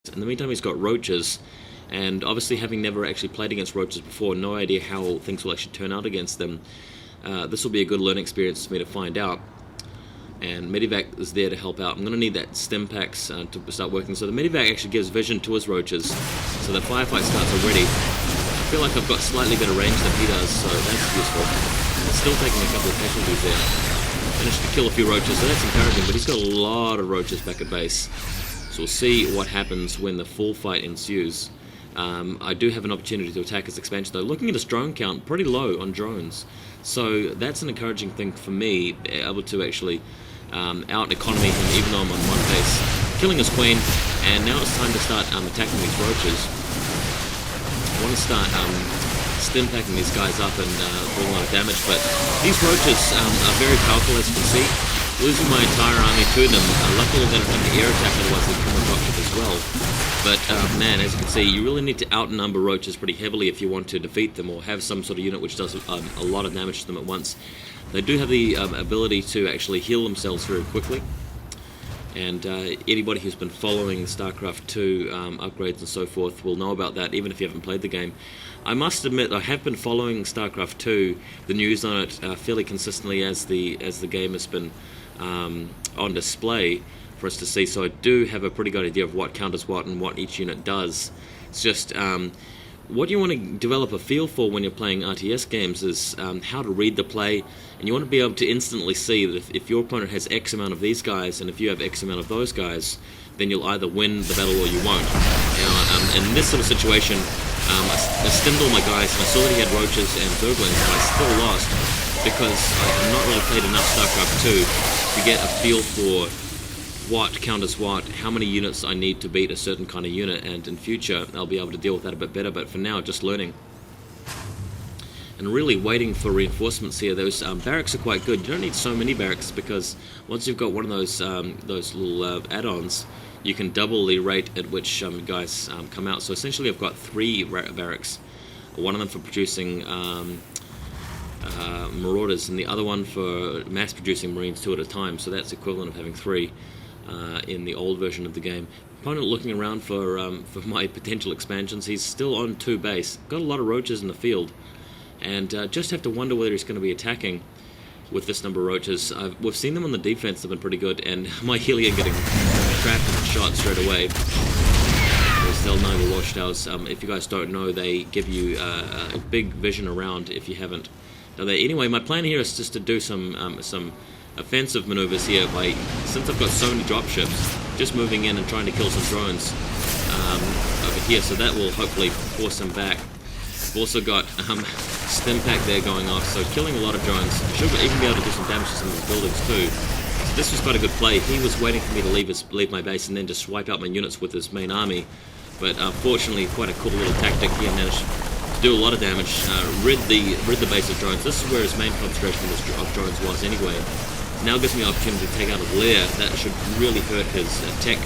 In the meantime, he's got roaches, and obviously having never actually played against roaches before, no idea how things will actually turn out against them. This will be a good learning experience for me to find out. And Medivac is there to help out. I'm going to need that stim packs to start working. So the Medivac actually gives vision to his roaches, so the firefight starts already. I feel like I've got slightly better range than he does, so that's useful. I'm still taking a couple of casualties there. Managed to kill a few roaches, so that's encouraging, but he's got a lot of roaches back at base. So we'll see what happens when the full fight ensues. I do have an opportunity to attack his expansion though. Looking at his drone count, pretty low on drones. So that's an encouraging thing for me, able to actually out-economy him even though I'm on one base. Killing his queen, and now it's time to start attacking these roaches. I want to start stim packing these guys up and doing a lot of damage, but these roaches are very powerful, as you can see. Losing my entire army to them. Luckily they don't have the air attack, otherwise they'd come on dropship as well. But man, as you can see, you really need to outnumber roaches pretty heavily if you want to defeat them, or have some sort of unit which does a lot of damage to them at once. They do have the ability to actually heal themselves very quickly. And anybody who's been following Starcraft 2 upgrades and so forth will know about that, even if you haven't played the game. I must admit, I have been following Starcraft 2, the news on it, fairly consistently as the game has been on display for us to see, so I do have a pretty good idea of what counters what and what each unit does. It's just what you want to develop a feel for when you're playing RTS games is how to read the play, and you want to be able to instantly see that if your opponent has X amount of these guys and if you have X amount of those guys, then you'll either win the battle or you won't. Now, in this sort of situation, I stimmed all my guys and I saw that he had roaches and zerglings, but I still lost because I've not really played enough StarCraft 2 to get a feel for what counters what, how many units I need to beat a certain kind of unit, and in future I'll be able to deal with that a bit better, but for now just learning. And really waiting for reinforcements here. Those barracks are quite good. You don't need so many barracks because once you've got one of those little add-ons, you can double the rate at which guys come out. So essentially I've got 3 barracks, one of them for producing marauders and the other one for mass producing marines 2 at a time, so that's equivalent of having 3 in the old version of the game. Opponent looking around for my potential expansions. He's still on 2 base, got a lot of roaches in the field, and just have to wonder whether he's going to be attacking with this number of roaches. We've seen them on the defense, they've been pretty good, and my Helion getting trapped and shot straight away. They'll know the watchtowers. If you guys don't know, they give you a big vision around if you haven't. Anyway, my plan here is just to do some offensive maneuvers here since I've got so many dropships, just moving in and trying to kill some drones over here, so that will hopefully force them back. I've also got stim pack there going off, so killing a lot of drones. Should even be able to do some damage to some of the buildings too. So this was quite a good play. He was waiting for me to leave my base and then just wipe out my units with his main army, but fortunately quite a cool little tactic. He managed to do a lot of damage, rid the base of drones. This is where his main concentration of drones was anyway. Now gives me the opportunity to take out a lair. That should really hurt his tech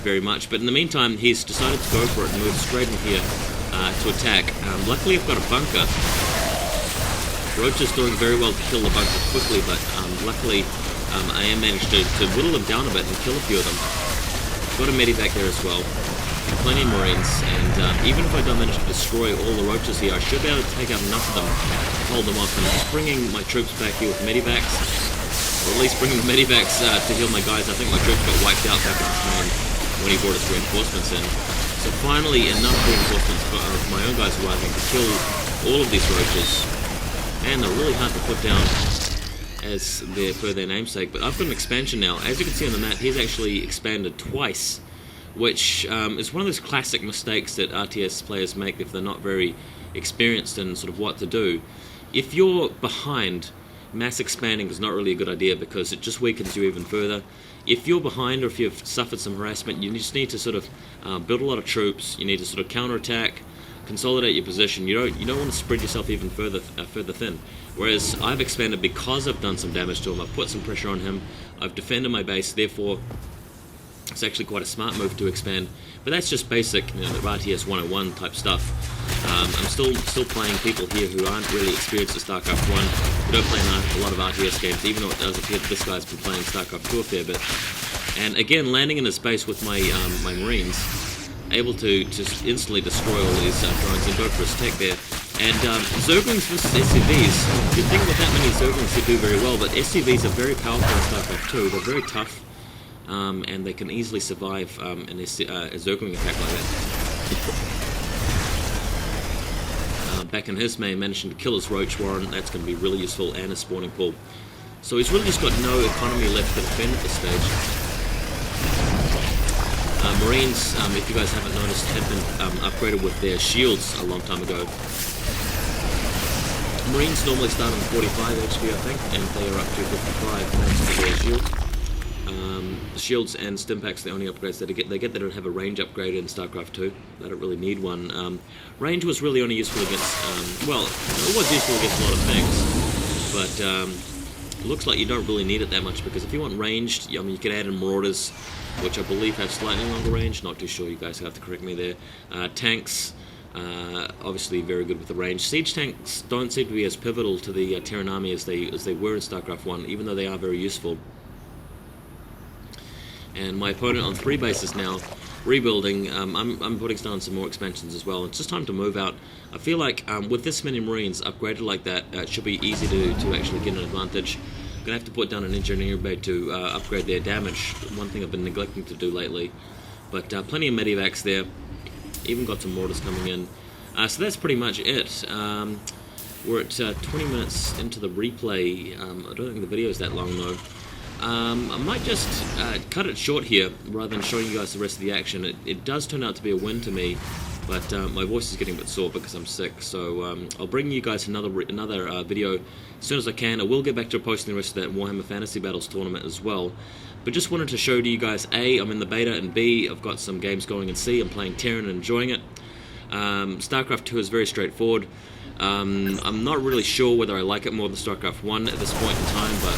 very much. But in the meantime, he's decided to go for it and move straight in here to attack. Luckily, I've got a bunker. Roach is doing very well to kill the bunker quickly, but luckily I am managed to whittle them down a bit and kill a few of them. Got a medivac there as well. Plenty of marines, and even if I don't manage to destroy all the roaches here, I should be able to take out enough of them to hold them off. And I'm just bringing my troops back here with medivacs, or at least bringing the medivacs to heal my guys. I think my troops got wiped out back at the time when he brought his reinforcements in. So finally enough reinforcements of my own guys arriving to kill all of these roaches, and they're really hard to put down as per their namesake. But I've got an expansion now. As you can see on the map, he's actually expanded twice, which is one of those classic mistakes that RTS players make if they're not very experienced in sort of what to do. If you're behind, mass expanding is not really a good idea because it just weakens you even further. If you're behind, or if you've suffered some harassment, you just need to sort of build a lot of troops. You need to sort of counterattack, consolidate your position. You don't want to spread yourself even further thin. Whereas I've expanded because I've done some damage to him. I've put some pressure on him. I've defended my base. Therefore, it's actually quite a smart move to expand. But that's just basic, RTS 101 type stuff. I'm still playing people here who aren't really experienced at StarCraft 1, who don't play a lot of RTS games, even though it does appear that this guy's been playing StarCraft 2 a fair bit. And again, landing in a space with my my Marines, able to just instantly destroy all these drones and go for a stack there. And Zerglings versus SCVs, you'd think with that many Zerglings they do very well, but SCVs are very powerful in Starcraft 2. They're very tough, and they can easily survive a Zergling attack like that. Back in his main, managing to kill his Roach Warren, that's going to be really useful, and his spawning pool. So he's really just got no economy left to defend at this stage. Marines, if you guys haven't noticed, have been upgraded with their shields a long time ago. Marines normally start on 45 HP, I think, and they are up to 55 thanks to their shield. The shields and stimpaks, the only upgrades that they get. They don't have a range upgrade in Starcraft 2. They don't really need one. Range was really only useful against, well, it was useful against a lot of things, but it looks like you don't really need it that much, because if you want ranged, I mean, you can add in Marauders, which I believe have slightly longer range. Not too sure, you guys have to correct me there. Tanks, obviously very good with the range. Siege tanks don't seem to be as pivotal to the Terran army as they were in Starcraft 1, even though they are very useful. And my opponent on 3 bases now, rebuilding. I'm putting down some more expansions as well. It's just time to move out. I feel like with this many Marines upgraded like that, it should be easy to actually get an advantage. I'm going to have to put down an engineering bay to upgrade their damage, one thing I've been neglecting to do lately. But plenty of medivacs there, even got some mortars coming in. So that's pretty much it. We're at 20 minutes into the replay. I don't think the video is that long though. I might just cut it short here rather than showing you guys the rest of the action. It does turn out to be a win to me, but my voice is getting a bit sore because I'm sick, so I'll bring you guys another video as soon as I can. I will get back to posting the rest of that Warhammer Fantasy Battles tournament as well, but just wanted to show to you guys, A, I'm in the beta, and B, I've got some games going, and C, I'm playing Terran and enjoying it. Starcraft 2 is very straightforward. I'm not really sure whether I like it more than Starcraft 1 at this point in time, but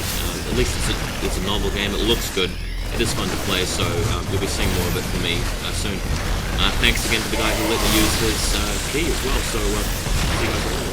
at least it's a novel game. It looks good. It is fun to play, so you'll be seeing more of it from me soon. Thanks again to the guy who let me use his key as well, so see you guys later.